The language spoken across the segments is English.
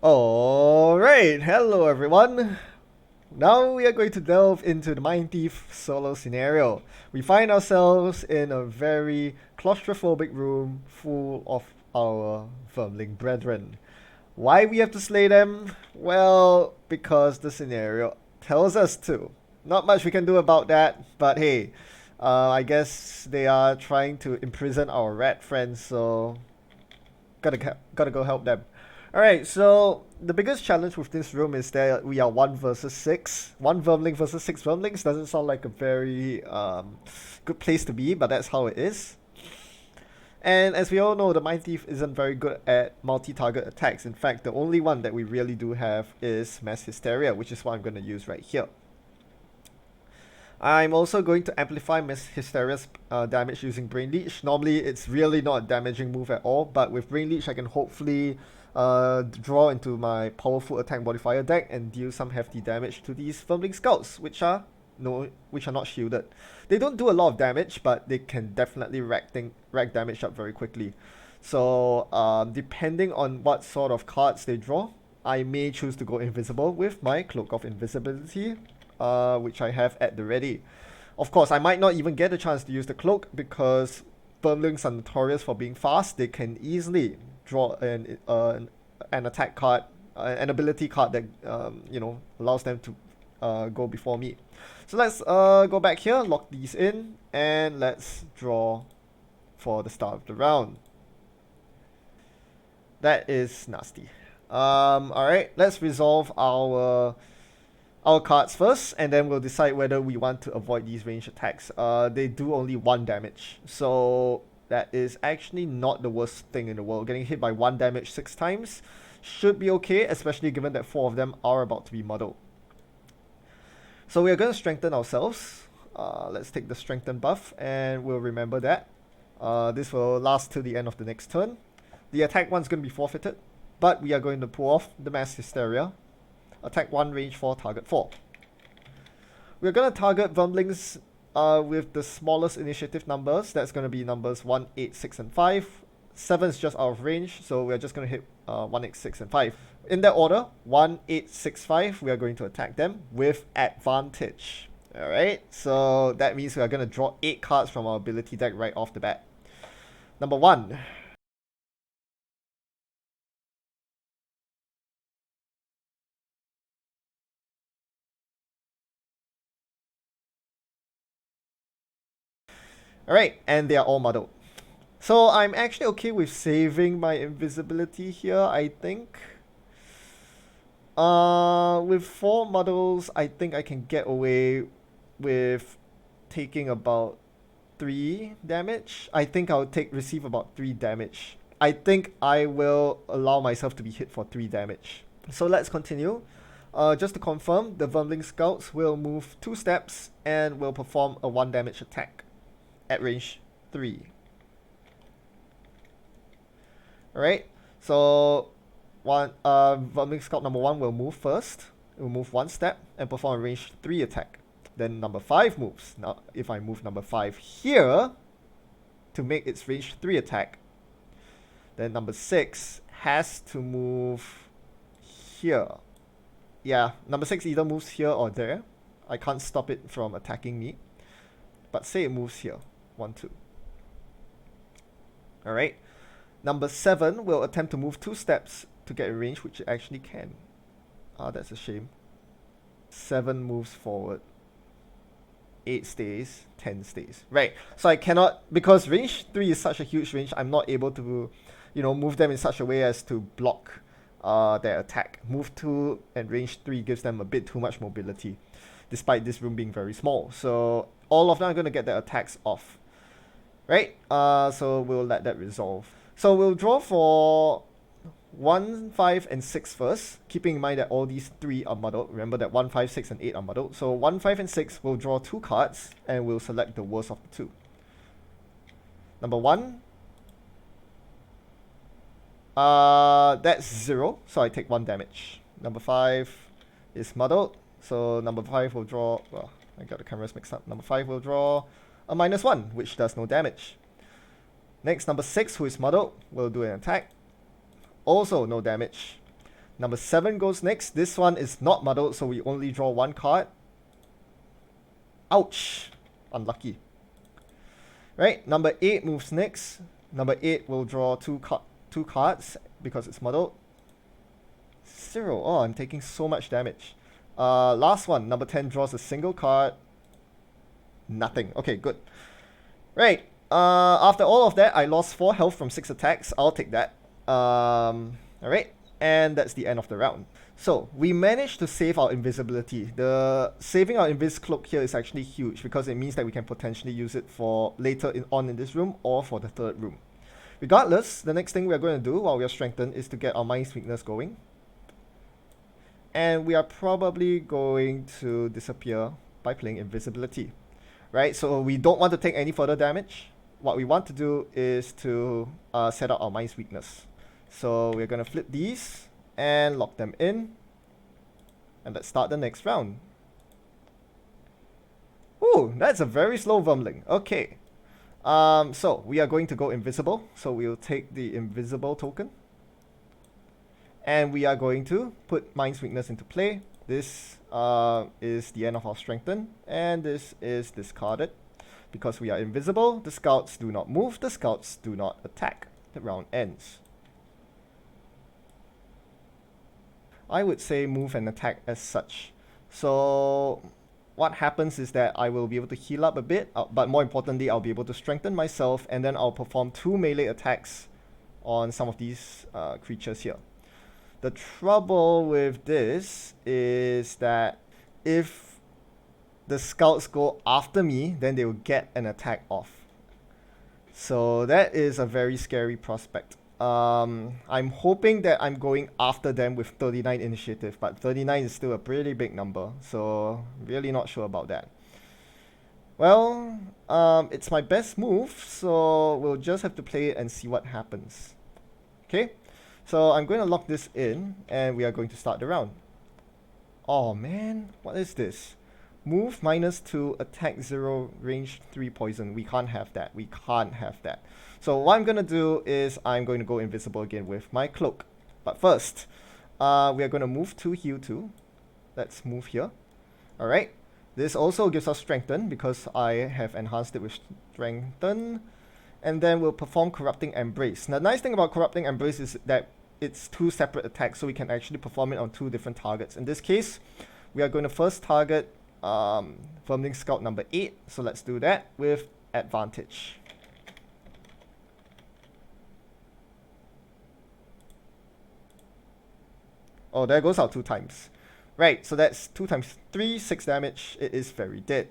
Alright, hello everyone. Now we are going to delve into the Mindthief solo scenario. We find ourselves in a very claustrophobic room full of our vermling brethren. Why we have to slay them? Well, because the scenario tells us to. Not much we can do about that, but hey, I guess they are trying to imprison our rat friends, so gotta go help them. Alright, so the biggest challenge with this room is that we are 1 versus 6. 1 vermling versus 6 vermlings doesn't sound like a very good place to be, but that's how it is. And as we all know, the Mindthief isn't very good at multi-target attacks. In fact, the only one that we really do have is Mass Hysteria, which is what I'm going to use right here. I'm also going to amplify Mass Hysteria's damage using Brain Leech. Normally, it's really not a damaging move at all, but with Brain Leech, I can hopefully draw into my powerful attack modifier deck and deal some hefty damage to these Firmling Scouts, which are not shielded. They don't do a lot of damage, but they can definitely rack damage up very quickly. So depending on what sort of cards they draw, I may choose to go invisible with my Cloak of Invisibility, which I have at the ready. Of course, I might not even get a chance to use the Cloak because Firmlings are notorious for being fast. They can easily draw an attack card, an ability card that allows them to go before me. So let's go back here, lock these in, and let's draw for the start of the round. That is nasty. Alright, let's resolve our cards first, and then we'll decide whether we want to avoid these range attacks. They do only 1 damage, so that is actually not the worst thing in the world. Getting hit by 1 damage 6 times should be okay, especially given that 4 of them are about to be muddled. So we are going to strengthen ourselves. Let's take the strengthen buff, and we'll remember that. This will last till the end of the next turn. The attack one's going to be forfeited, but we are going to pull off the Mass Hysteria. Attack 1, range 4, target 4. We're going to target Vermlings with the smallest initiative numbers. That's going to be numbers 1, 8, 6, and 5. 7 is just out of range, so we're just going to hit 1, 8, 6, and 5. In that order, 1, 8, 6, 5, we are going to attack them with advantage. Alright, so that means we are going to draw 8 cards from our ability deck right off the bat. Number 1. Alright, and they are all muddled. So I'm actually okay with saving my invisibility here, I think. With 4 muddles, I think I can get away with taking about 3 damage. I think I'll receive about 3 damage. I think I will allow myself to be hit for 3 damage. So let's continue. Just to confirm, the Vermling Scouts will move 2 steps and will perform a 1 damage attack at range 3. Alright, so Vermling Scout number 1 will move first. It will move 1 step and perform a range 3 attack. Then number 5 moves. Now, if I move number 5 here to make its range 3 attack, then number 6 has to move here. Yeah, number 6 either moves here or there. I can't stop it from attacking me. But say it moves here. 1, 2. Alright. Number 7 will attempt to move 2 steps to get a range, which it actually can. That's a shame. 7 moves forward. 8 stays. 10 stays. Right. So I cannot, because range 3 is such a huge range, I'm not able to, move them in such a way as to block their attack. Move 2 and range 3 gives them a bit too much mobility, despite this room being very small. So all of them are going to get their attacks off. Right? So we'll let that resolve. So we'll draw for 1, 5, and 6 first, keeping in mind that all these 3 are muddled. Remember that 1, 5, 6, and 8 are muddled. So 1, 5, and 6 will draw 2 cards, and we'll select the worst of the 2. Number 1. That's 0, so I take 1 damage. Number 5 is muddled, so number 5 will draw... Well, I got the cameras mixed up. Number 5 will draw a -1, which does no damage. Next, number 6, who is muddled, will do an attack. Also no damage. Number 7 goes next. This one is not muddled, so we only draw 1 card. Ouch! Unlucky. Right, number 8 moves next. Number 8 will draw 2 cards because it's muddled. 0. Oh, I'm taking so much damage. Last one, number 10 draws a single card. Nothing. Okay, good. Right, after all of that, I lost 4 health from 6 attacks. I'll take that. Alright, and that's the end of the round. So, we managed to save our invisibility. Saving our invis cloak here is actually huge because it means that we can potentially use it for later on in this room or for the third room. Regardless, the next thing we're going to do while we are strengthened is to get our mind's weakness going. And we are probably going to disappear by playing invisibility. Right, so we don't want to take any further damage. What we want to do is to set up our mind's weakness. So we're going to flip these and lock them in. And let's start the next round. Ooh, that's a very slow Vermling. Okay. So we are going to go invisible. So we'll take the invisible token. And we are going to put mind's weakness into play. This is the end of our strengthen, and this is discarded. Because we are invisible, the scouts do not move, the scouts do not attack. The round ends. I would say move and attack as such. So what happens is that I will be able to heal up a bit, but more importantly, I'll be able to strengthen myself, and then I'll perform 2 melee attacks on some of these creatures here. The trouble with this is that if the scouts go after me, then they will get an attack off. So that is a very scary prospect. I'm hoping that I'm going after them with 39 initiative, but 39 is still a pretty big number, so really not sure about that. Well, it's my best move, so we'll just have to play it and see what happens. Okay? So I'm going to lock this in, and we are going to start the round. Oh man, what is this? Move -2, attack 0, range 3 poison. We can't have that. We can't have that. So what I'm going to do is I'm going to go invisible again with my cloak. But first, we are going to move to heal 2. Let's move here. Alright. This also gives us strengthen because I have enhanced it with strengthen. And then we'll perform Corrupting Embrace. Now, the nice thing about Corrupting Embrace is that it's 2 separate attacks, so we can actually perform it on 2 different targets. In this case, we are going to first target Vermling Scout number 8. So let's do that with advantage. Oh, there goes our 2 times. Right, so that's 2 times 3, 6 damage. It is very dead.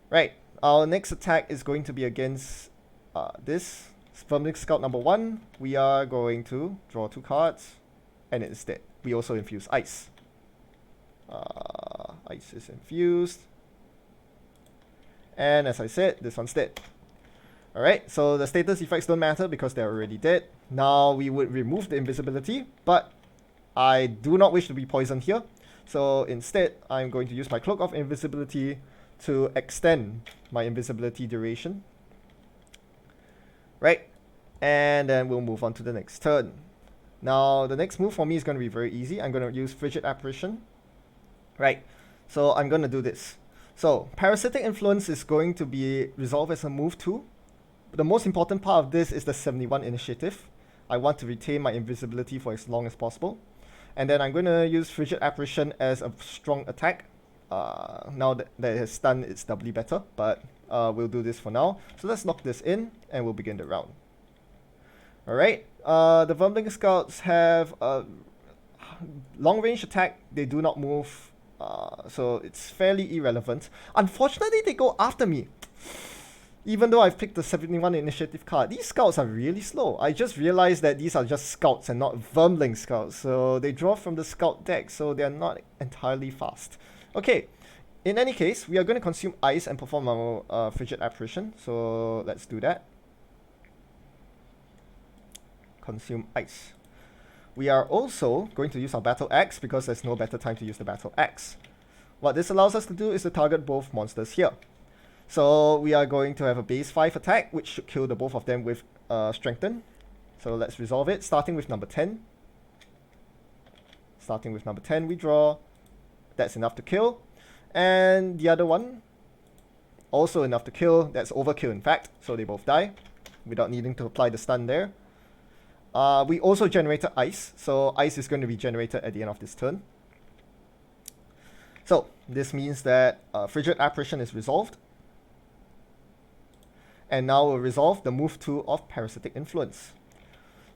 Right. Our next attack is going to be against this Vermling Scout number 1. We are going to draw 2 cards, and it is dead. We also infuse ice. Ice is infused. And as I said, this one's dead. Alright, so the status effects don't matter because they're already dead. Now we would remove the invisibility, but I do not wish to be poisoned here. So instead, I'm going to use my Cloak of Invisibility to extend my invisibility duration. Right, and then we'll move on to the next turn. Now, the next move for me is going to be very easy. I'm going to use Frigid Apparition. Right, so I'm going to do this. So, Parasitic Influence is going to be resolved as a move 2. The most important part of this is the 71 initiative. I want to retain my invisibility for as long as possible. And then I'm going to use Frigid Apparition as a strong attack. Now that it has stunned, it's doubly better, but we'll do this for now. So let's lock this in, and we'll begin the round. Alright, the Vermling Scouts have a long range attack. They do not move, so it's fairly irrelevant. Unfortunately, they go after me. Even though I've picked the 71 initiative card, these scouts are really slow. I just realized that these are just scouts and not Vermling Scouts, so they draw from the scout deck, so they're not entirely fast. Okay, in any case, we are going to consume ice and perform our Frigid Apparition, so let's do that. Consume ice. We are also going to use our Battle Axe because there's no better time to use the Battle Axe. What this allows us to do is to target both monsters here. So we are going to have a base 5 attack, which should kill the both of them with Strengthen. So let's resolve it, starting with number 10. Starting with number 10, we draw. That's enough to kill. And the other one, also enough to kill. That's overkill, in fact. So they both die without needing to apply the stun there. We also generated ice. So ice is going to be generated at the end of this turn. So this means that Frigid Apparition is resolved. And now we'll resolve the move 2 of Parasitic Influence.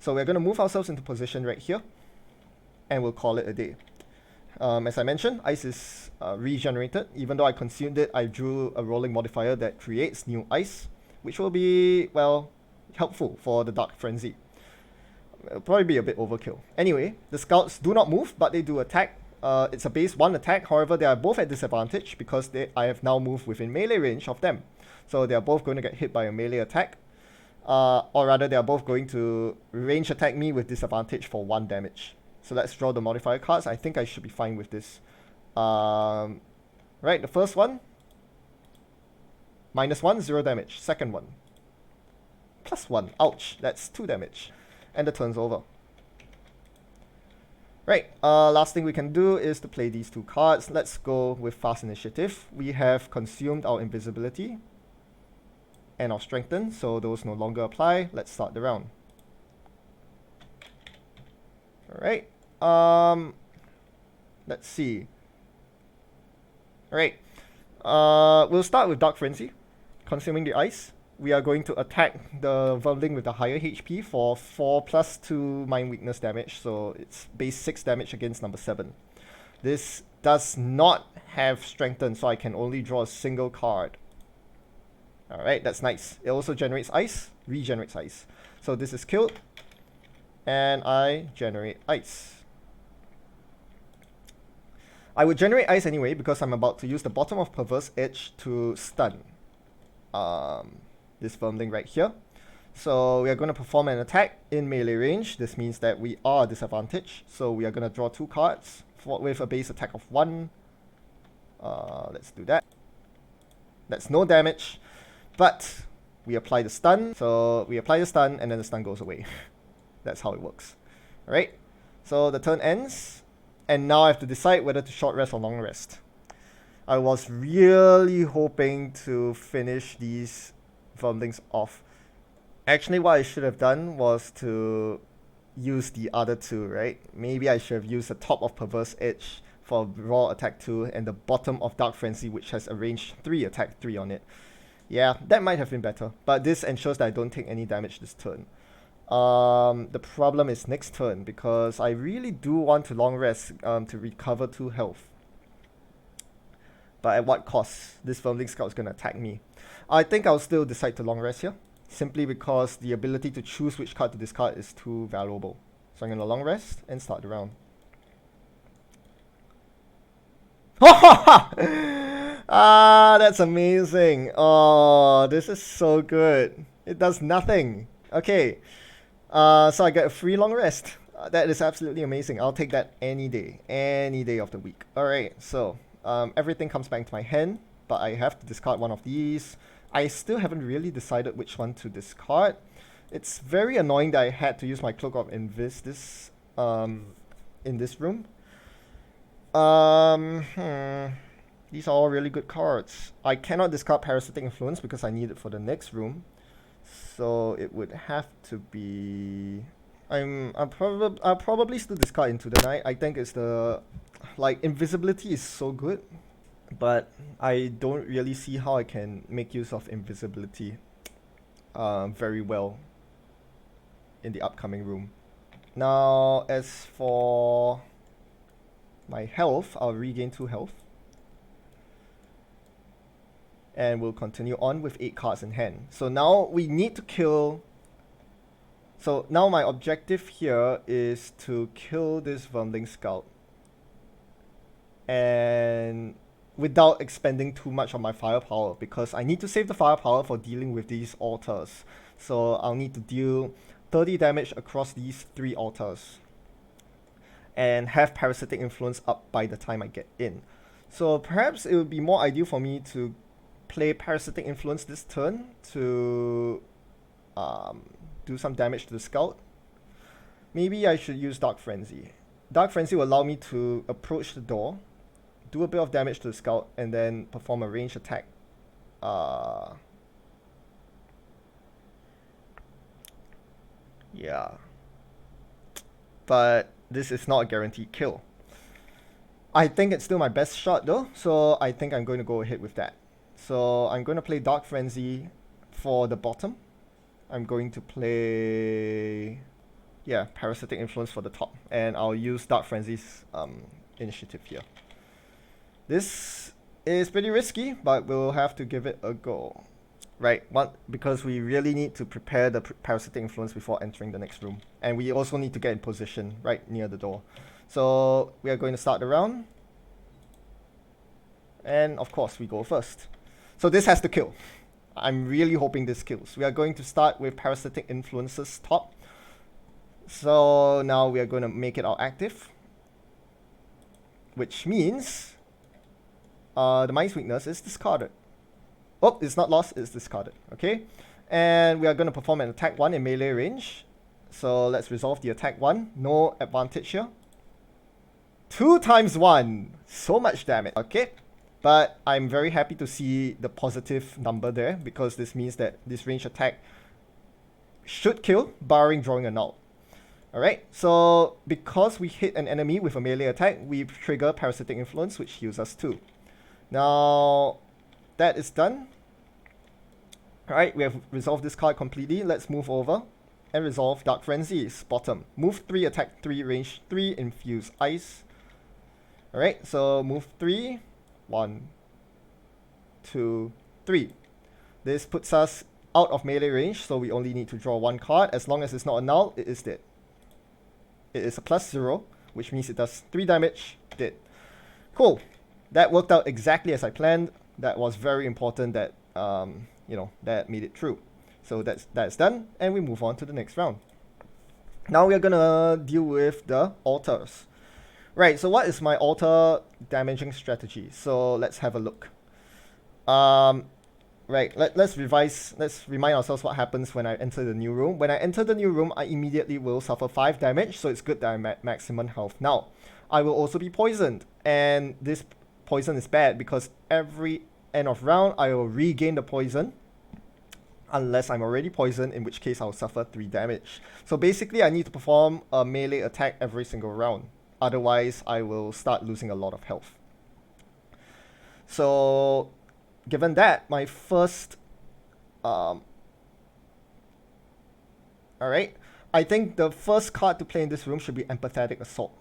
So we're going to move ourselves into position right here. And we'll call it a day. As I mentioned, ice is regenerated. Even though I consumed it, I drew a rolling modifier that creates new ice, which will be, well, helpful for the Dark Frenzy. It'll probably be a bit overkill. Anyway, the scouts do not move, but they do attack. It's a base 1 attack. However, they are both at disadvantage because I have now moved within melee range of them. So they are both going to get hit by a melee attack. Or rather, they are both going to range attack me with disadvantage for 1 damage. So let's draw the modifier cards. I think I should be fine with this. Right, the first one. -1, 0 damage. Second one. +1. Ouch, that's 2 damage. And the turn's over. Right, last thing we can do is to play these 2 cards. Let's go with Fast Initiative. We have consumed our invisibility and our strengthen, so those no longer apply. Let's start the round. Alright, let's see. Alright, we'll start with Dark Frenzy, consuming the ice. We are going to attack the Vermling with the higher HP for 4 + 2 Mind Weakness damage, so it's base 6 damage against number 7. This does not have Strengthen, so I can only draw a single card. Alright, that's nice. It also generates ice, regenerates ice. So this is killed. And I generate ice. I would generate ice anyway because I'm about to use the bottom of Perverse Edge to stun this Vermling right here. So we are going to perform an attack in melee range. This means that we are disadvantaged. So we are going to draw 2 cards with a base attack of 1. Let's do that. That's no damage. But we apply the stun. So we apply the stun and then the stun goes away. That's how it works. Alright, so the turn ends, and now I have to decide whether to short rest or long rest. I was really hoping to finish these Vermlings off. Actually, what I should have done was to use the other 2, right? Maybe I should have used the top of Perverse Edge for raw attack 2 and the bottom of Dark Frenzy, which has a range 3 attack 3 on it. Yeah, that might have been better, but this ensures that I don't take any damage this turn. The problem is next turn, because I really do want to long rest to recover 2 health. But at what cost? This Vermling Scout is going to attack me. I think I'll still decide to long rest here, simply because the ability to choose which card to discard is too valuable. So I'm going to long rest and start the round. That's amazing. Oh, this is so good. It does nothing. Okay. So I get a free long rest. That is absolutely amazing. I'll take that any day of the week. Alright, so everything comes back into my hand, but I have to discard one of these. I still haven't really decided which one to discard. It's very annoying that I had to use my Cloak of Invis in this room. These are all really good cards. I cannot discard Parasitic Influence because I need it for the next room. So it would have to be... I'll probably still discard Into the Night. I think it's the... Like, invisibility is so good, but I don't really see how I can make use of invisibility very well in the upcoming room. Now, as for my health, I'll regain 2 health. And we'll continue on with 8 cards in hand. So now we need to kill... So now my objective here is to kill this Vermling Scout. And without expending too much of my firepower, because I need to save the firepower for dealing with these altars. So I'll need to deal 30 damage across these 3 altars. And have Parasitic Influence up by the time I get in. So perhaps it would be more ideal for me to play Parasitic Influence this turn to do some damage to the Scout Maybe I should use Dark Frenzy. Dark Frenzy will allow me to approach the door, do a bit of damage to the scout, and then perform a ranged attack. Yeah. But this is not a guaranteed kill. I think it's still my best shot though, so I think I'm going to go ahead with that. So I'm going to play Dark Frenzy for the bottom. I'm going to play, yeah, Parasitic Influence for the top, and I'll use Dark Frenzy's initiative here. This is pretty risky, but we'll have to give it a go. Right, because we really need to prepare the Parasitic Influence before entering the next room. And we also need to get in position right near the door. So we are going to start the round. And of course, we go first. So this has to kill. I'm really hoping this kills. We are going to start with Parasitic Influences top. So now we are going to make it our active. Which means the Mind's Weakness is discarded. Oh, it's not lost, it's discarded. Okay. And we are going to perform an attack 1 in melee range. So let's resolve the attack 1. No advantage here. 2 times 1. So much damage. Okay. But I'm very happy to see the positive number there, because this means that this range attack should kill, barring drawing a null. Alright, so because we hit an enemy with a melee attack, we trigger Parasitic Influence, which heals us too. Now, that is done. Alright, we have resolved this card completely. Let's move over and resolve Dark Frenzy's bottom. Move 3, attack 3, range 3, infuse ice. Alright, so move 3. 1, 2, 3. This puts us out of melee range, so we only need to draw 1 card. As long as it's not a null, it is dead. It is a +0, which means it does 3 damage, dead. Cool. That worked out exactly as I planned. That was very important that, that made it true. So that's done, and we move on to the next round. Now we are gonna deal with the altars. Right, so what is my altar damaging strategy? So let's have a look. Right, let's remind ourselves what happens when I enter the new room. When I enter the new room, I immediately will suffer 5 damage, so it's good that I'm at maximum health now. I will also be poisoned, and this poison is bad because every end of round, I will regain the poison, unless I'm already poisoned, in which case I'll suffer 3 damage. So basically, I need to perform a melee attack every single round. Otherwise, I will start losing a lot of health. So, given that, my first... Alright. I think the first card to play in this room should be Empathetic Assault.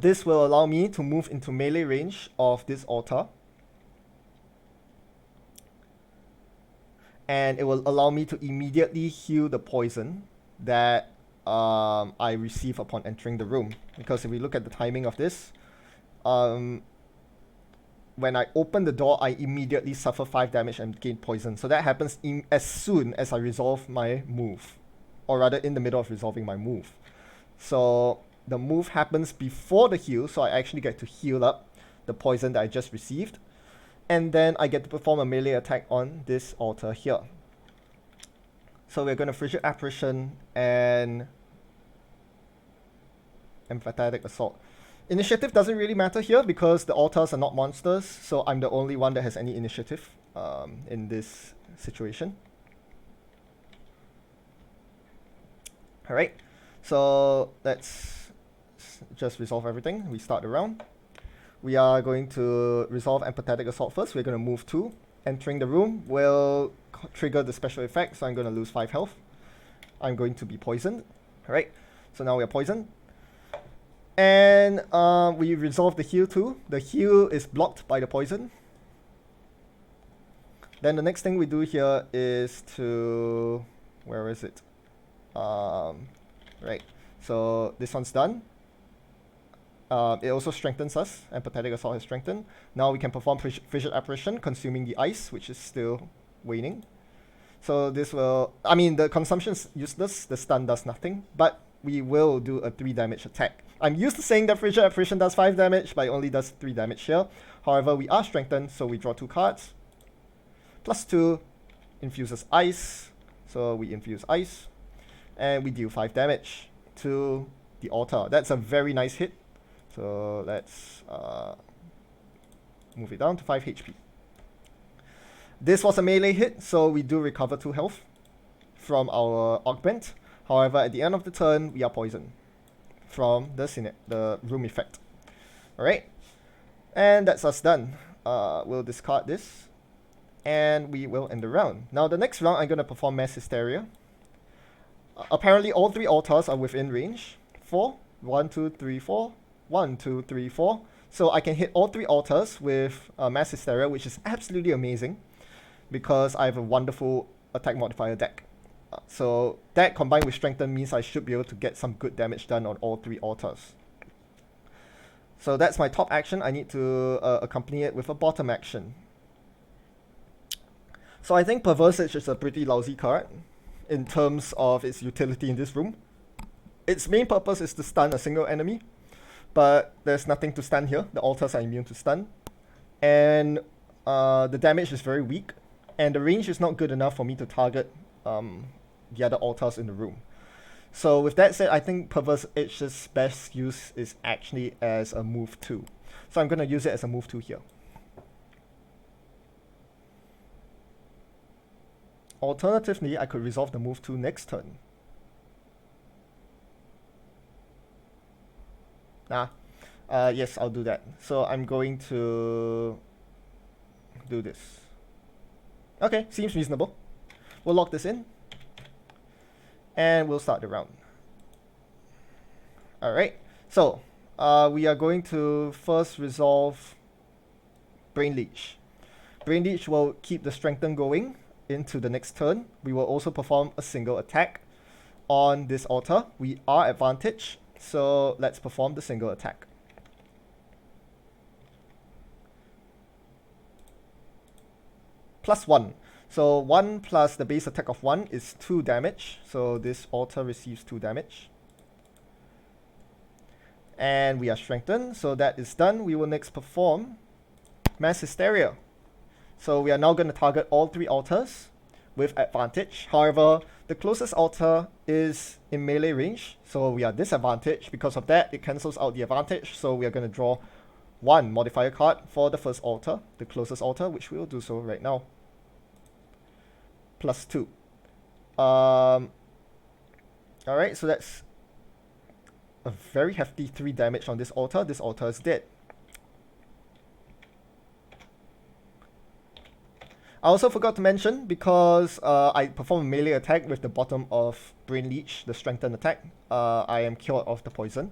This will allow me to move into melee range of this altar. And it will allow me to immediately heal the poison that I receive upon entering the room. Because if we look at the timing of this, when I open the door, I immediately suffer 5 damage and gain poison. So that happens as soon as I resolve my move. Or rather, in the middle of resolving my move. So the move happens before the heal, so I actually get to heal up the poison that I just received. And then I get to perform a melee attack on this altar here. So we're going to Frigid Apparition and Empathetic Assault. Initiative doesn't really matter here because the altars are not monsters, so I'm the only one that has any initiative in this situation. Alright, so let's just resolve everything. We start the round. We are going to resolve Empathetic Assault first. We're going to move 2. Entering the room will trigger the special effect, so I'm going to lose 5 health. I'm going to be poisoned. Alright, so now we are poisoned. And we resolve the heal too. The heal is blocked by the poison. Then the next thing we do here is to... Where is it? Right, so this one's done. It also strengthens us. Empathetic Assault has strengthened. Now we can perform Frigid Apparition, consuming the ice, which is still waning. So this will... I mean, the consumption is useless. The stun does nothing. But we will do a 3 damage attack. I'm used to saying that Frigid Apparition does 5 damage, but it only does 3 damage here. However, we are strengthened, so we draw 2 cards. +2 infuses ice. So we infuse ice. And we deal 5 damage. to the altar. That's a very nice hit. So let's move it down to 5 HP. This was a melee hit, so we do recover 2 health from our augment. However, at the end of the turn, we are poisoned from the room effect. Alright, and that's us done. We'll discard this, and we will end the round. Now, the next round, I'm going to perform Mass Hysteria. Apparently, all 3 altars are within range. 4, 1, 2, 3, 4, 1, 2, 3, 4. So I can hit all 3 altars with Mass Hysteria, which is absolutely amazing because I have a wonderful attack modifier deck. So that combined with Strengthen means I should be able to get some good damage done on all 3 altars. So that's my top action. I need to accompany it with a bottom action. So I think Perverse Edge is a pretty lousy card in terms of its utility in this room. Its main purpose is to stun a single enemy, but there's nothing to stun here. The altars are immune to stun. And the damage is very weak, and the range is not good enough for me to target the other altars in the room. So with that said, I think Perverse Edge's best use is actually as a move 2. So I'm going to use it as a move 2 here. Alternatively, I could resolve the move 2 next turn. Yes, I'll do that. So I'm going to do this. Okay, seems reasonable. We'll lock this in, and we'll start the round. Alright, so we are going to first resolve Brain Leech. Brain Leech will keep the Strengthen going into the next turn. We will also perform a single attack on this altar. We are advantaged, so let's perform the single attack. +1. So 1 plus the base attack of 1 is 2 damage. So this altar receives 2 damage. And we are strengthened, so that is done. We will next perform Mass Hysteria. So we are now going to target all 3 altars with advantage. However, the closest altar is in melee range, so we are disadvantaged. Because of that, it cancels out the advantage. So we are going to draw 1 modifier card for the first altar, the closest altar, which we will do so right now. +2. Alright, so that's a very hefty 3 damage on this altar. This altar is dead. I also forgot to mention, because I perform a melee attack with the bottom of Brain Leech, the strengthened attack, I am cured of the poison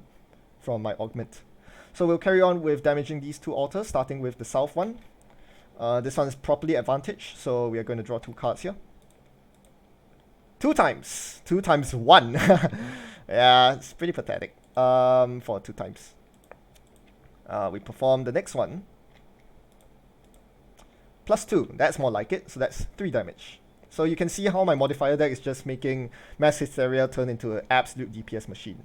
from my augment. So we'll carry on with damaging these 2 altars, starting with the south one. This one is properly advantaged, so we are going to draw 2 cards here. 2 times! 2 times 1! Yeah, it's pretty pathetic for 2 times. We perform the next one. +2, that's more like it, so that's 3 damage. So you can see how my modifier deck is just making Mass Hysteria turn into an absolute DPS machine.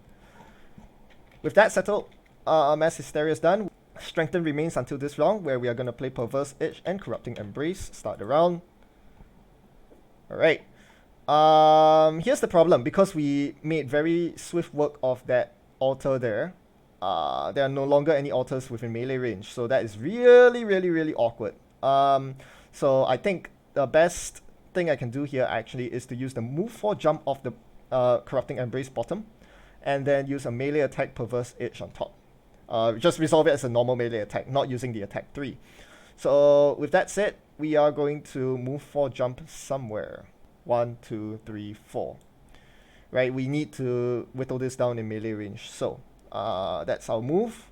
With that settled, Mass Hysteria is done. Strengthen remains until this round, where we are going to play Perverse Edge and Corrupting Embrace. Start the round. Alright. Here's the problem. Because we made very swift work of that altar there, there are no longer any altars within melee range. So that is really, really, really awkward. So I think the best thing I can do here actually is to use the move 4 jump of the Corrupting Embrace bottom, and then use a melee attack Perverse Edge on top. Just resolve it as a normal melee attack, not using the attack 3. So with that said, we are going to move 4 jump somewhere. 1, 2, 3, 4. Right, we need to whittle this down in melee range. So that's our move.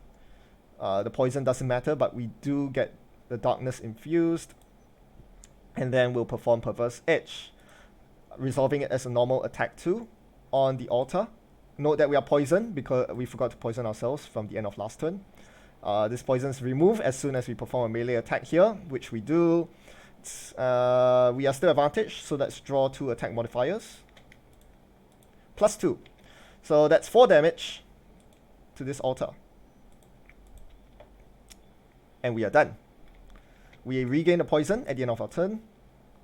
The poison doesn't matter, but we do get the darkness infused. And then we'll perform Perverse Edge, resolving it as a normal attack 2 on the altar. Note that we are poisoned because we forgot to poison ourselves from the end of last turn. This poison is removed as soon as we perform a melee attack here, which we do. We are still advantaged, so let's draw 2 attack modifiers. +2. So that's 4 damage to this altar. And we are done. We regain the poison at the end of our turn.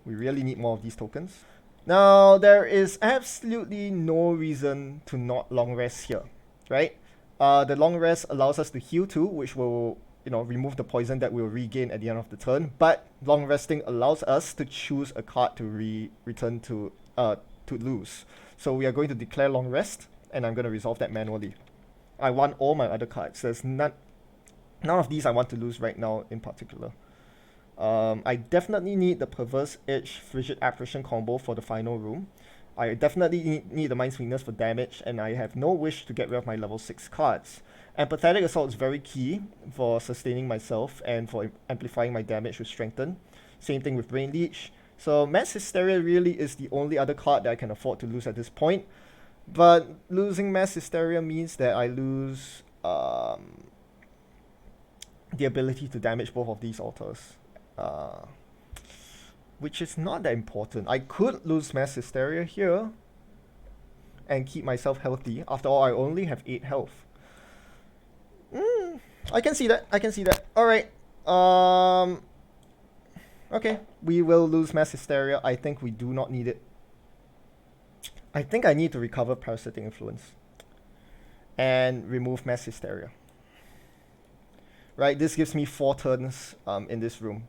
We really need more of these tokens. Now, there is absolutely no reason to not long rest here, right? The long rest allows us to heal too, which will, remove the poison that we'll regain at the end of the turn. But long resting allows us to choose a card to return to lose. So we are going to declare long rest, and I'm going to resolve that manually. I want all my other cards. There's none of these I want to lose right now in particular. I definitely need the Perverse Edge Frigid Apparition combo for the final room. I definitely need the Mind's Weakness for damage, and I have no wish to get rid of my level 6 cards. Empathetic Assault is very key for sustaining myself and for amplifying my damage with Strengthen. Same thing with Brain Leech. So Mass Hysteria really is the only other card that I can afford to lose at this point. But losing Mass Hysteria means that I lose the ability to damage both of these altars. Which is not that important. I could lose Mass Hysteria here and keep myself healthy. After all, I only have 8 health. I can see that. Alright. Okay, we will lose Mass Hysteria. I think we do not need it. I think I need to recover Parasitic Influence and remove Mass Hysteria. Right, this gives me 4 turns in this room.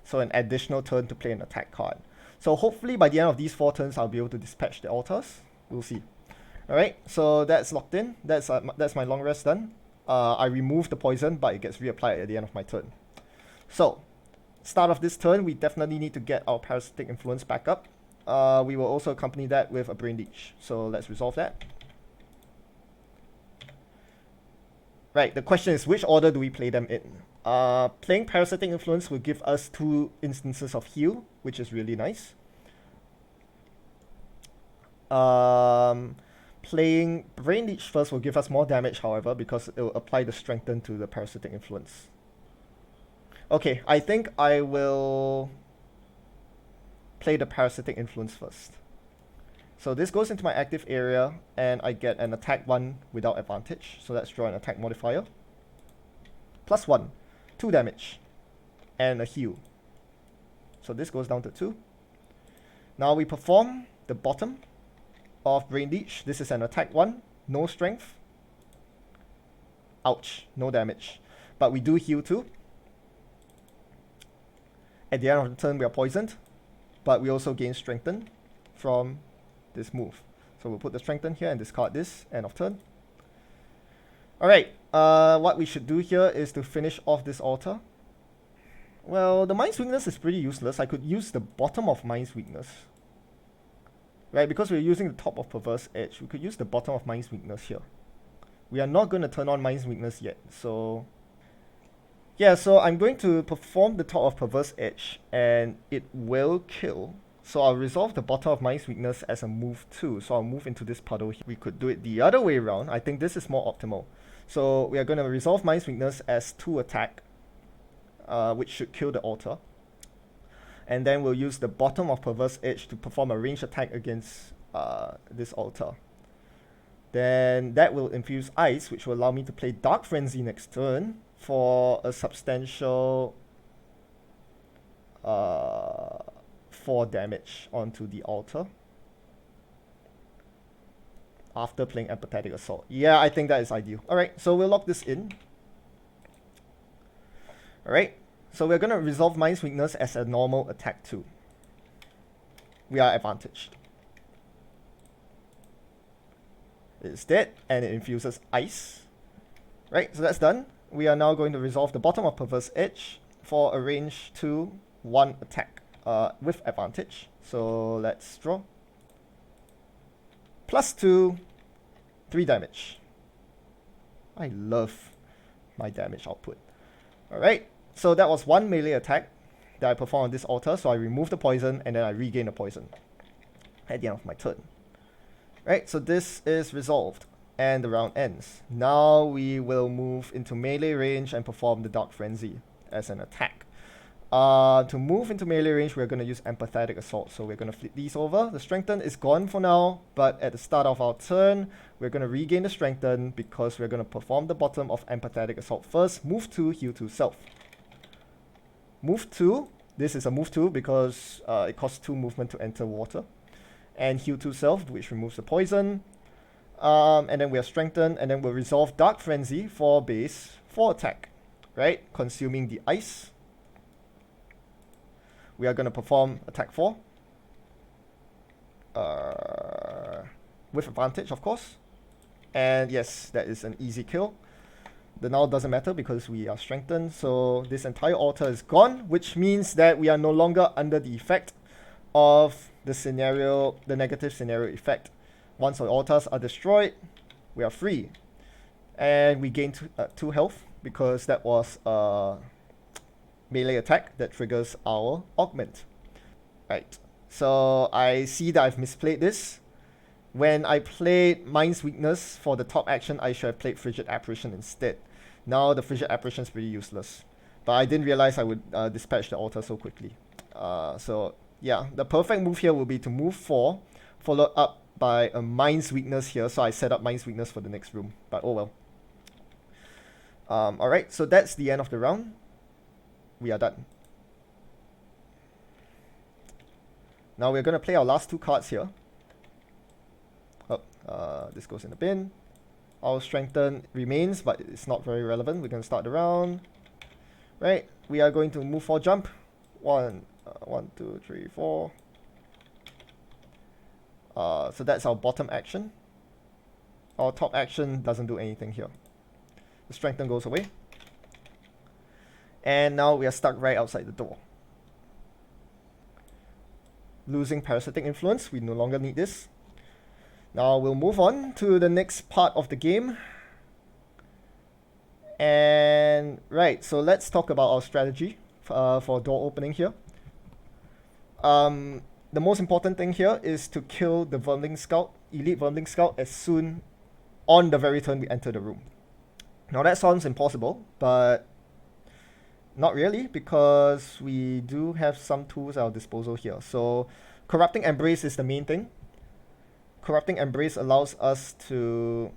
So an additional turn to play an attack card. So hopefully by the end of these 4 turns, I'll be able to dispatch the altars. We'll see. Alright, so that's locked in. That's my long rest done. I remove the poison, but it gets reapplied at the end of my turn. So, start of this turn, we definitely need to get our Parasitic Influence back up. We will also accompany that with a Brain Leech. So let's resolve that. Right, the question is, which order do we play them in? Playing Parasitic Influence will give us 2 instances of heal, which is really nice. Playing Brain Leech first will give us more damage, however, because it will apply the Strengthen to the Parasitic Influence. Okay, I think I will play the Parasitic Influence first. So this goes into my active area, and I get an attack 1 without advantage. So let's draw an attack modifier. +1, 2 damage, and a heal. So this goes down to 2. Now we perform the bottom of Brain Leech. This is an attack 1, no strength. Ouch, no damage. But we do heal 2. At the end of the turn, we are poisoned, but we also gain Strengthen from this move. So we'll put the Strengthen here and discard this, end of turn. Alright, what we should do here is to finish off this altar. Well, the Mind's Weakness is pretty useless. I could use the bottom of Mind's Weakness. Right, because we're using the top of Perverse Edge, we could use the bottom of Mind's Weakness here. We are not going to turn on Mind's Weakness yet, so... Yeah, so I'm going to perform the top of Perverse Edge, and it will kill. So I'll resolve the bottom of Mind's Weakness as a move 2. So I'll move into this puddle here. We could do it the other way around. I think this is more optimal. So we are going to resolve Mind's Weakness as 2 attack, which should kill the altar. And then we'll use the bottom of Perverse Edge to perform a ranged attack against this altar. Then that will infuse Ice, which will allow me to play Dark Frenzy next turn for a substantial 4 damage onto the altar after playing Empathetic Assault. Yeah, I think that is ideal. Alright, so we'll lock this in. Alright, so we're going to resolve Mind's Weakness as a normal attack 2. We are advantaged. It's dead, and it infuses Ice. Right, so that's done. We are now going to resolve the bottom of Perverse Edge for a range 2, 1 attack with advantage. So let's draw. +2, 3 damage. I love my damage output. Alright, so that was 1 melee attack that I performed on this altar. So I remove the poison, and then I regain the poison at the end of my turn. Right, so this is resolved, and the round ends. Now we will move into melee range and perform the Dark Frenzy as an attack. To move into melee range, we're going to use Empathetic Assault. So we're going to flip these over. The Strengthen is gone for now, but at the start of our turn, we're going to regain the Strengthen because we're going to perform the bottom of Empathetic Assault first. Move 2, heal 2 self. Move 2, this is a move 2 because it costs 2 movement to enter water. and heal 2 self, which removes the poison. And then we are strengthened, and then we'll resolve Dark Frenzy for base 4 attack, right? Consuming the ice. We are going to perform attack 4. With advantage, of course. And yes, that is an easy kill. The null doesn't matter because we are strengthened, so this entire altar is gone, which means that we are no longer under the effect of the scenario, the negative scenario effect. Once our altars are destroyed, we are free. And we gain 2 health because that was a melee attack that triggers our augment. Right, so I see that I've misplayed this. When I played Mind's Weakness for the top action, I should have played Frigid Apparition instead. Now the Frigid Apparition is pretty useless. But I didn't realize I would dispatch the altar so quickly. So yeah, the perfect move here will be to move 4, followed up by a Mind's Weakness here. So I set up Mind's Weakness for the next room. But oh well. Alright, so that's the end of the round. We are done. Now we're going to play our last 2 cards here. This goes in the bin. Our strengthen remains, but it's not very relevant. We're going to start the round. Right, we are going to move 4 jump. 1, 2, 3, 4. So that's our bottom action. Our top action doesn't do anything here. The strengthen goes away. And now we are stuck right outside the door. Losing parasitic influence, we no longer need this. Now we'll move on to the next part of the game. And right, so let's talk about our strategy for door opening here. The most important thing here is to kill the Vermling Scout, Elite Vermling Scout, as soon on the very turn we enter the room. Now that sounds impossible, but not really, because we do have some tools at our disposal here. So Corrupting Embrace is the main thing. Corrupting Embrace allows us to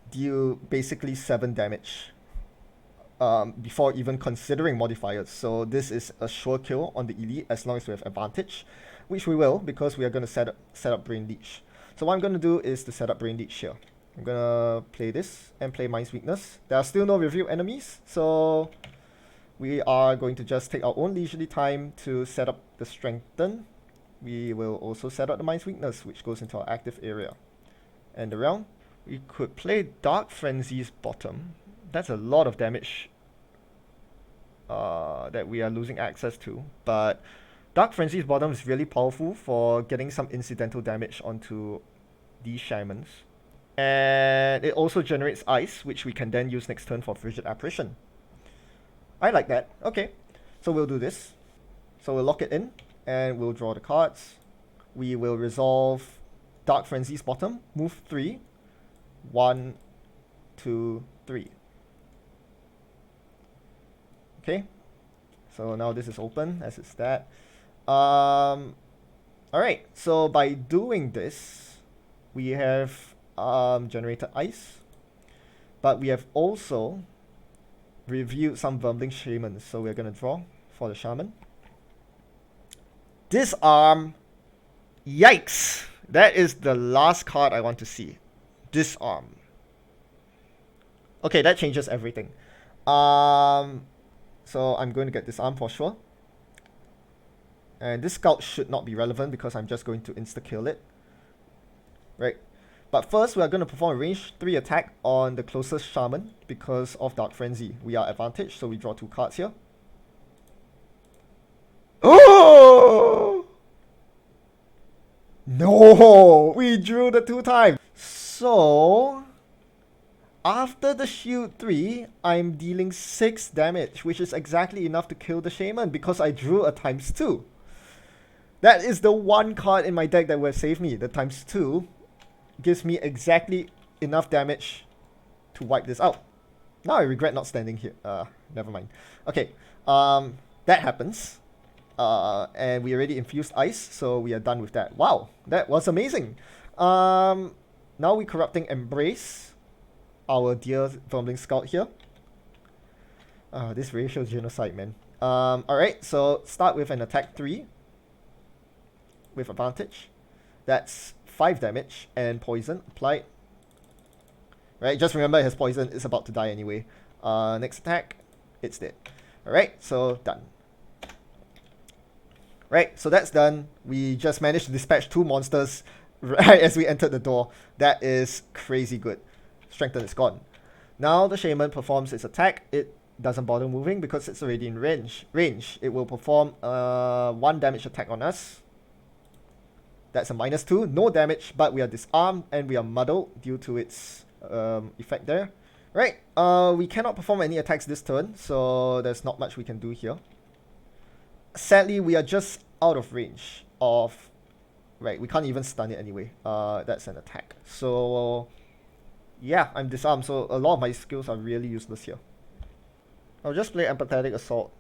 deal basically 7 damage before even considering modifiers. So this is a sure kill on the Elite as long as we have advantage, which we will because we are going to set up Brain Leech. So what I'm going to do is to set up Brain Leech here. I'm going to play this and play Mind's Weakness. There are still no revealed enemies, so we are going to just take our own leisurely time to set up the Strengthen. We will also set up the Mind's Weakness, which goes into our active area. And around, we could play Dark Frenzy's bottom. That's a lot of damage that we are losing access to. But Dark Frenzy's bottom is really powerful for getting some incidental damage onto these shamans. And it also generates ice, which we can then use next turn for Frigid Apparition. I like that. Okay, so we'll do this. So we'll lock it in. And we'll draw the cards. We will resolve Dark Frenzy's bottom. Move 3. 1, 2, 3. Okay. So now this is open, as it's that. Alright, so by doing this, we have generated ice. But we have also reviewed some Vermling Shamans. So we're going to draw for the Shaman. Disarm. Yikes. That is the last card I want to see. Disarm. Okay, that changes everything. So I'm going to get Disarm for sure. And this scout should not be relevant because I'm just going to insta-kill it. Right. But first, we are going to perform a range 3 attack on the closest Shaman because of Dark Frenzy. We are advantaged, so we draw 2 cards here. Oh! No! We drew the 2 times. So, after the shield 3, I'm dealing 6 damage, which is exactly enough to kill the Shaman because I drew a ×2. That is the one card in my deck that will save me. The ×2 gives me exactly enough damage to wipe this out. Now I regret not standing here. Never mind. Okay, that happens. And we already infused ice, so we are done with that. Wow, that was amazing. Now we Corrupting Embrace our dear Vermling Scout here. This really shows genocide, man. Alright, so start with an attack 3. with advantage. That's 5 damage and poison applied. Right, just remember his poison is about to die anyway. Next attack, it's dead. Alright, so done. Right, so that's done. We just managed to dispatch 2 monsters right as we entered the door. That is crazy good. Strengthen is gone. Now the shaman performs its attack. It doesn't bother moving because it's already in range. It will perform 1 damage attack on us. That's a -2. No damage, but we are disarmed and we are muddled due to its effect there. Right, we cannot perform any attacks this turn, so there's not much we can do here. Sadly, we are just out of range of... Right, we can't even stun it anyway. That's an attack. So, yeah, I'm disarmed, so a lot of my skills are really useless here. I'll just play Empathetic Assault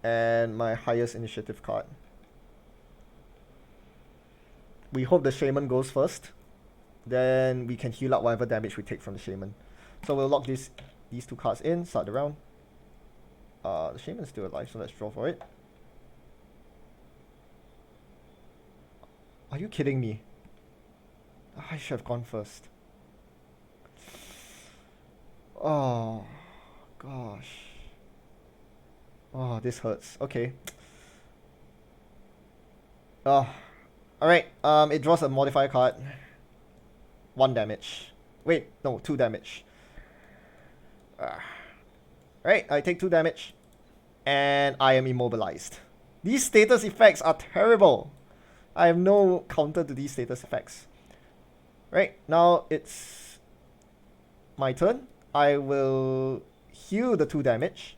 and my highest initiative card. We hope the Shaman goes first. Then we can heal up whatever damage we take from the Shaman. So we'll lock these 2 cards in, start the round. The Shaman's still alive, so let's draw for it. Are you kidding me? I should have gone first. Oh, gosh. Oh, this hurts. Okay. Alright, it draws a modifier card. 1 damage. Wait, no, 2 damage. Alright, I take 2 damage. And I am immobilized. These status effects are terrible. I have no counter to these status effects. Right, now it's my turn. I will heal the 2 damage.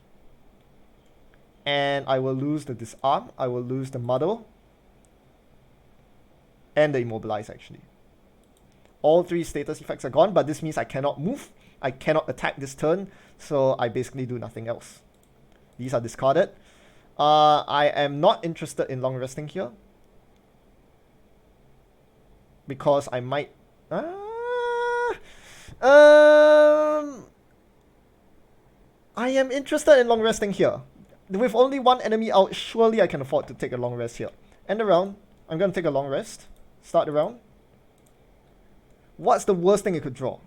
And I will lose the disarm. I will lose the muddle. And the immobilize, actually. All 3 status effects are gone, but this means I cannot move. I cannot attack this turn, so I basically do nothing else. These are discarded. I am not interested in long resting here. Because I might... I am interested in long resting here. With only 1 enemy out, surely I can afford to take a long rest here. End the round. I'm going to take a long rest. Start the round. What's the worst thing it could draw?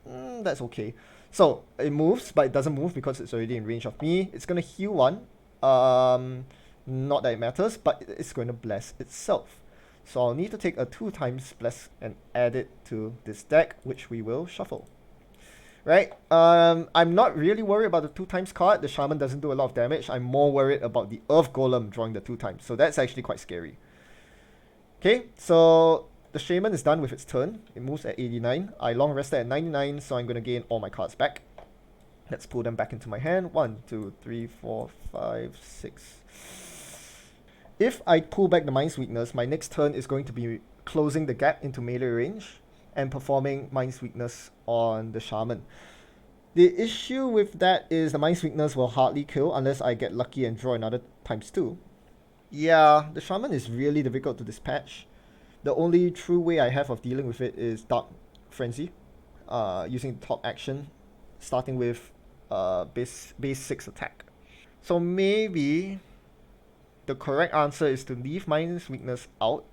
That's okay. So, it moves, but it doesn't move because it's already in range of me. It's going to heal 1. Not that it matters, but it's going to bless itself. So I'll need to take a 2 times bless and add it to this deck, which we will shuffle. Right? I'm not really worried about the 2 times card. The Shaman doesn't do a lot of damage. I'm more worried about the Earth Golem drawing the 2 times. So that's actually quite scary. Okay, so the Shaman is done with its turn. It moves at 89. I long rested at 99, so I'm going to gain all my cards back. Let's pull them back into my hand. 1, 2, 3, 4, 5, 6. If I pull back the Mind's Weakness, my next turn is going to be closing the gap into melee range and performing Mind's Weakness on the Shaman. The issue with that is the Mind's Weakness will hardly kill unless I get lucky and draw another ×2. Yeah, the Shaman is really difficult to dispatch. The only true way I have of dealing with it is Dark Frenzy, using the top action, starting with base 6 attack. So maybe the correct answer is to leave Mind's Weakness out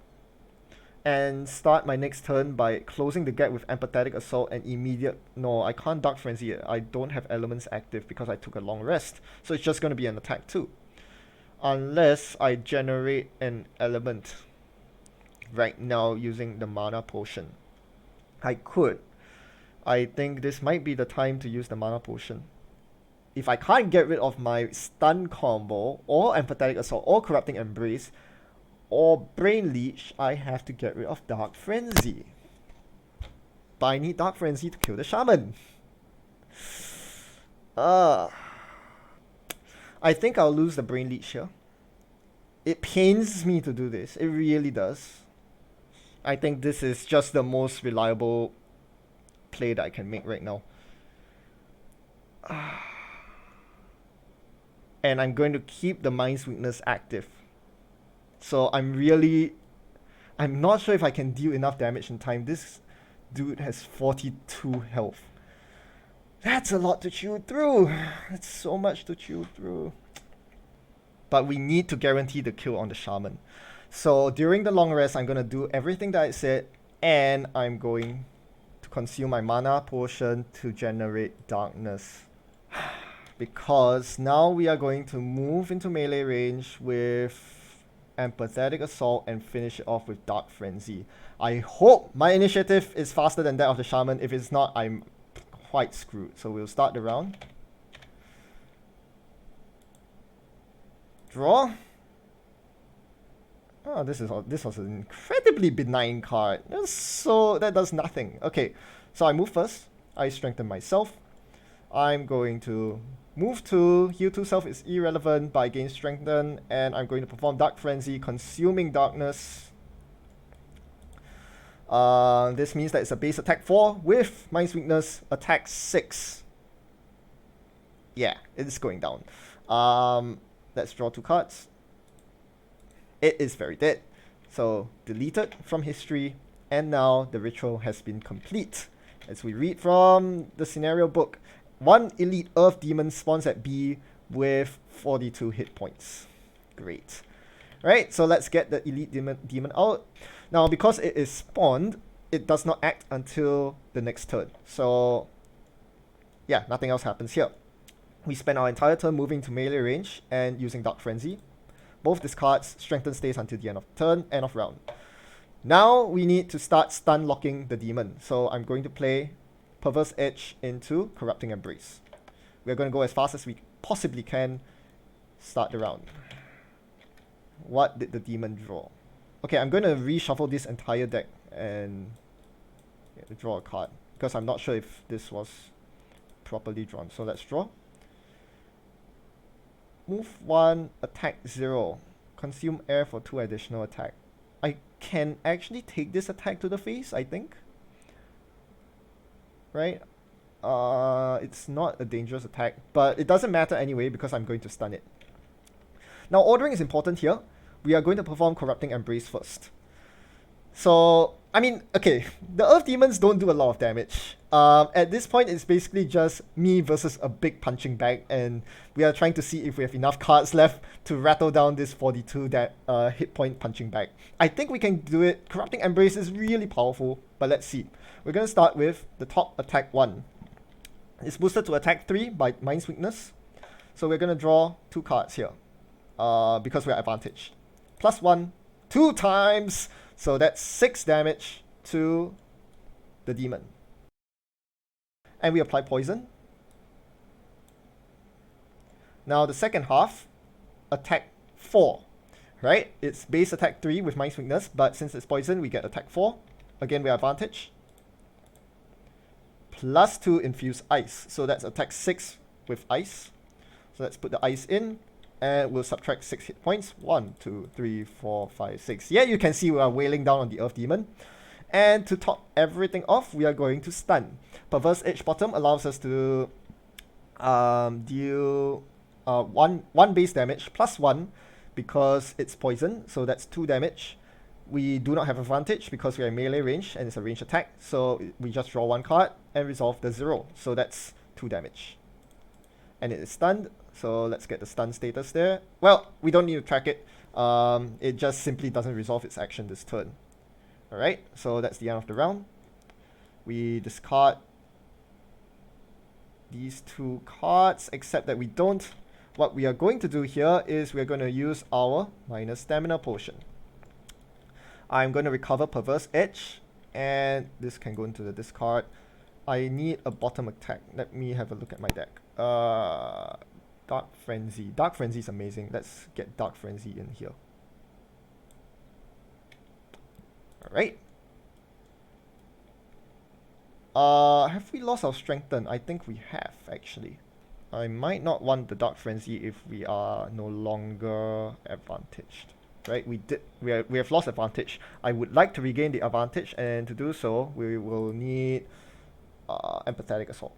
and start my next turn by closing the gap with Empathetic Assault and immediate... No, I can't Dark Frenzy it. I don't have elements active because I took a long rest. So it's just going to be an attack too. Unless I generate an element right now using the mana potion. I could. I think this might be the time to use the mana potion. If I can't get rid of my stun combo, or Empathetic Assault, or Corrupting Embrace, or Brain Leech, I have to get rid of Dark Frenzy. But I need Dark Frenzy to kill the Shaman. I think I'll lose the Brain Leech here. It pains me to do this. It really does. I think this is just the most reliable play that I can make right now. And I'm going to keep the Mind's Weakness active. So I'm not sure if I can deal enough damage in time. This dude has 42 health. That's a lot to chew through. That's so much to chew through. But we need to guarantee the kill on the Shaman. So during the long rest, I'm going to do everything that I said, and I'm going to consume my mana potion to generate darkness. Because now we are going to move into melee range with empathetic assault and finish it off with dark frenzy. I hope my initiative is faster than that of the shaman. If it's not, I'm quite screwed. So we'll start the round. Draw. Oh, this was an incredibly benign card. So that does nothing. Okay, so I move first. I strengthen myself. I'm going to move 2. Heal 2 self is irrelevant, but I gain strengthen, and I'm going to perform Dark Frenzy, consuming darkness. This means that it's a base attack 4 with Mind's Weakness, attack 6. Yeah, it's going down. Let's draw 2 cards. It is very dead. So deleted from history, and now the ritual has been complete. As we read from the scenario book, 1 elite earth demon spawns at B with 42 hit points. Great. Right, so let's get the elite demon out. Now, because it is spawned, it does not act until the next turn. So, yeah, nothing else happens here. We spend our entire turn moving to melee range and using Dark Frenzy. Both discards, strengthen stays until the end of turn, end of round. Now we need to start stun locking the demon. So I'm going to play Perverse Edge into Corrupting Embrace. We're going to go as fast as we possibly can. Start the round. What did the demon draw? Okay, I'm going to reshuffle this entire deck and draw a card, because I'm not sure if this was properly drawn. So let's draw. Move 1, attack 0. Consume air for 2 additional attack. I can actually take this attack to the face, I think. Right? It's not a dangerous attack, but it doesn't matter anyway because I'm going to stun it. Now, ordering is important here. We are going to perform Corrupting Embrace first. So, I mean, okay, the Earth Demons don't do a lot of damage. At this point, it's basically just me versus a big punching bag, and we are trying to see if we have enough cards left to rattle down this 42 hit point punching bag. I think we can do it. Corrupting Embrace is really powerful, but let's see. We're going to start with the top attack 1. It's boosted to attack 3 by Mind's Weakness. So we're going to draw 2 cards here, because we're advantaged. +1, 2 times! So that's 6 damage to the demon. And we apply poison. Now the second half, attack 4, right? It's base attack 3 with Mind's Weakness, but since it's poison, we get attack 4. Again, we are advantage. +2 infuse ice. So that's attack 6 with ice. So let's put the ice in. And we'll subtract 6 hit points. 1, 2, 3, 4, 5, 6. Yeah, you can see we are wailing down on the Earth Demon. And to top everything off, we are going to stun. Perverse Edge Bottom allows us to deal one base damage +1 because it's poison. So that's 2 damage. We do not have advantage because we are in melee range and it's a ranged attack. So we just draw 1 card and resolve the 0. So that's 2 damage. And it is stunned. So let's get the stun status there. Well, we don't need to track it. It just simply doesn't resolve its action this turn. Alright, so that's the end of the round. We discard these 2 cards, except that we don't. What we are going to do here is we're going to use our minor stamina potion. I'm going to recover Perverse Edge, and this can go into the discard. I need a bottom attack. Let me have a look at my deck. Dark Frenzy. Dark Frenzy is amazing. Let's get Dark Frenzy in here. Alright. Have we lost our Strengthen? I think we have, actually. I might not want the Dark Frenzy if we are no longer advantaged. Right? We have lost advantage. I would like to regain the advantage, and to do so, we will need Empathetic Assault.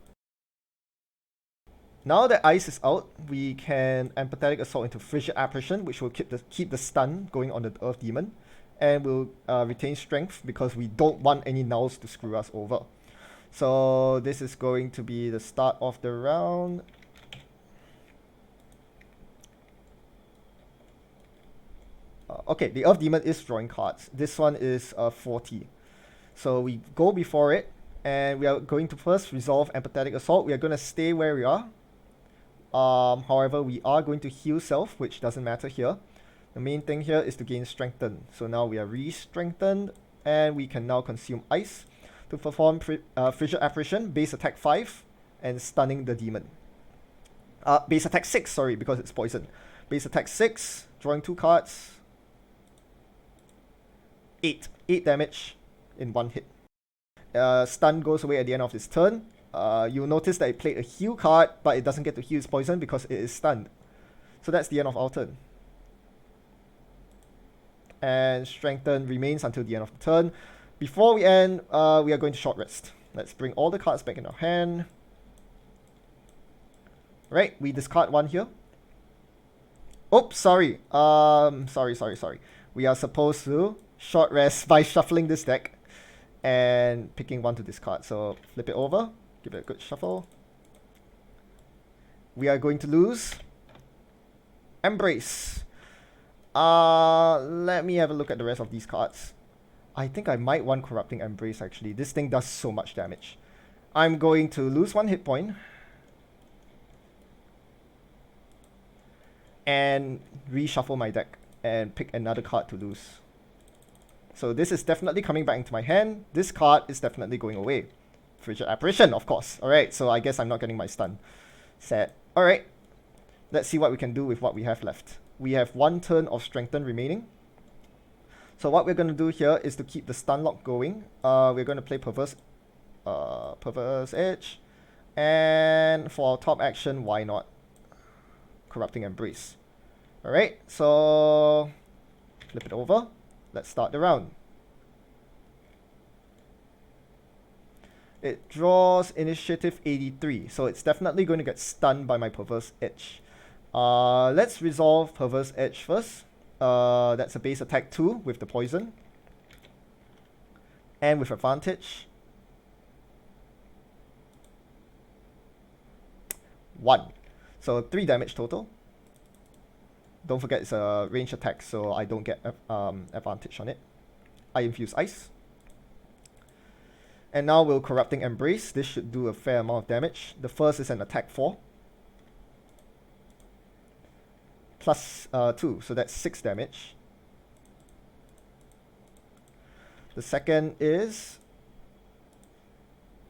Now that ice is out, we can Empathetic Assault into Frigid Apparition, which will keep the stun going on the Earth Demon, and will retain strength because we don't want any nulls to screw us over. So this is going to be the start of the round. okay, the Earth Demon is drawing cards. This one is 40. So we go before it, and we are going to first resolve Empathetic Assault. We are going to stay where we are. However, we are going to heal self, which doesn't matter here. The main thing here is to gain Strengthen. So now we are re-strengthened, and we can now consume Ice to perform Frigid Apparition, base attack 5, and stunning the demon. Base attack 6, sorry, because it's poison. Base attack 6, drawing 2 cards. 8 damage in 1 hit. Stun goes away at the end of this turn. You'll notice that it played a heal card, but it doesn't get to heal its poison because it is stunned. So that's the end of our turn. And Strengthen remains until the end of the turn. Before we end, we are going to short rest. Let's bring all the cards back in our hand. Right, we discard 1 here. Oops, sorry. Sorry. We are supposed to short rest by shuffling this deck and picking 1 to discard. So flip it over, give it a good shuffle. We are going to lose Embrace. Let me have a look at the rest of these cards. I think I might want Corrupting Embrace actually. This thing does so much damage. I'm going to lose 1 hit point and reshuffle my deck and pick another card to lose. So this is definitely coming back into my hand. This card is definitely going away. Frigid Apparition, of course. Alright, so I guess I'm not getting my stun. Sad. Alright, let's see what we can do with what we have left. We have 1 turn of Strengthen remaining. So what we're going to do here is to keep the stun lock going. We're going to play Perverse Edge. And for our top action, why not Corrupting Embrace? Alright, so flip it over. Let's start the round. It draws initiative 83, so it's definitely going to get stunned by my Perverse Edge. Let's resolve Perverse Edge first. That's a base attack 2 with the poison. And with advantage. 1. So 3 damage total. Don't forget it's a ranged attack, so I don't get advantage on it. I infuse Ice. And now we'll Corrupting Embrace. This should do a fair amount of damage. The first is an attack 4. Plus 2, so that's 6 damage. The second is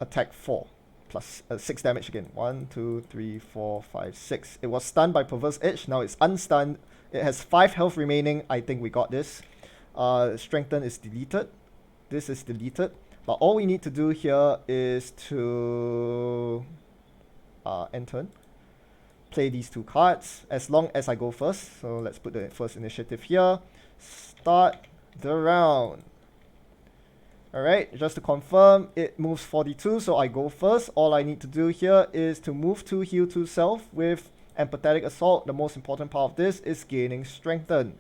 attack 4. Plus 6 damage again. 1, 2, 3, 4, 5, 6. It was stunned by Perverse Edge. Now it's unstunned. It has 5 health remaining. I think we got this. Strengthen is deleted. This is deleted. But all we need to do here is to end turn. Play these 2 cards as long as I go first. So let's put the first initiative here. Start the round. Alright, just to confirm, it moves 42, so I go first. All I need to do here is to move 2, heal 2 self with Empathetic Assault. The most important part of this is gaining Strengthen.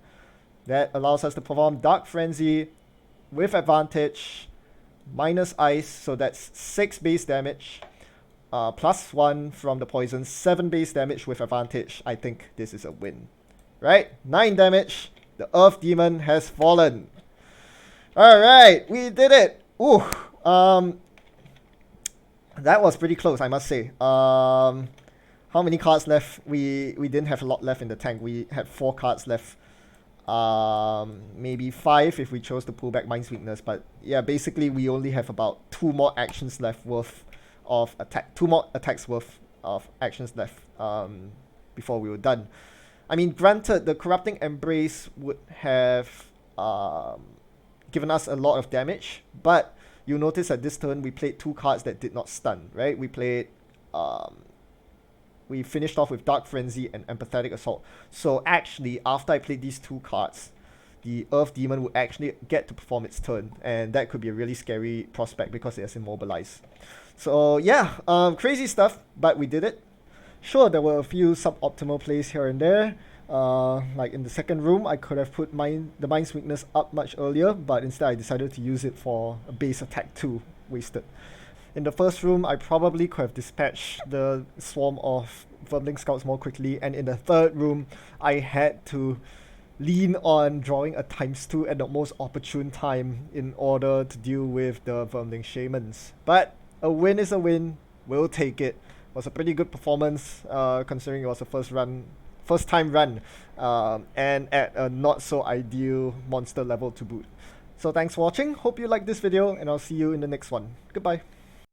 That allows us to perform Dark Frenzy with advantage, minus Ice, so that's 6 base damage, plus 1 from the poison, 7 base damage with advantage. I think this is a win. Right, 9 damage. The Earth Demon has fallen. Alright, we did it! Ooh, that was pretty close, I must say. How many cards left? We didn't have a lot left in the tank. We had 4 cards left. Maybe 5 if we chose to pull back Mind's Weakness. But yeah, basically we only have about 2 more actions left worth of attack. 2 more attacks worth of actions left before we were done. I mean, granted, the Corrupting Embrace would have given us a lot of damage, but you'll notice at this turn we played 2 cards that did not stun, right? We played we finished off with Dark Frenzy and Empathetic Assault. So actually, after I played these 2 cards, the Earth Demon would actually get to perform its turn, and that could be a really scary prospect because it has immobilized. So yeah, crazy stuff, but we did it. Sure, there were a few suboptimal plays here and there. Like in the second room, I could have put the Mind's Weakness up much earlier, but instead I decided to use it for a base attack 2, wasted. In the first room, I probably could have dispatched the swarm of Vermling Scouts more quickly, and in the third room, I had to lean on drawing a ×2 at the most opportune time in order to deal with the Vermling Shamans. But a win is a win. We'll take it. Was a pretty good performance, considering it was a first time run, and at a not so ideal monster level to boot. So thanks for watching. Hope you liked this video, and I'll see you in the next one. Goodbye.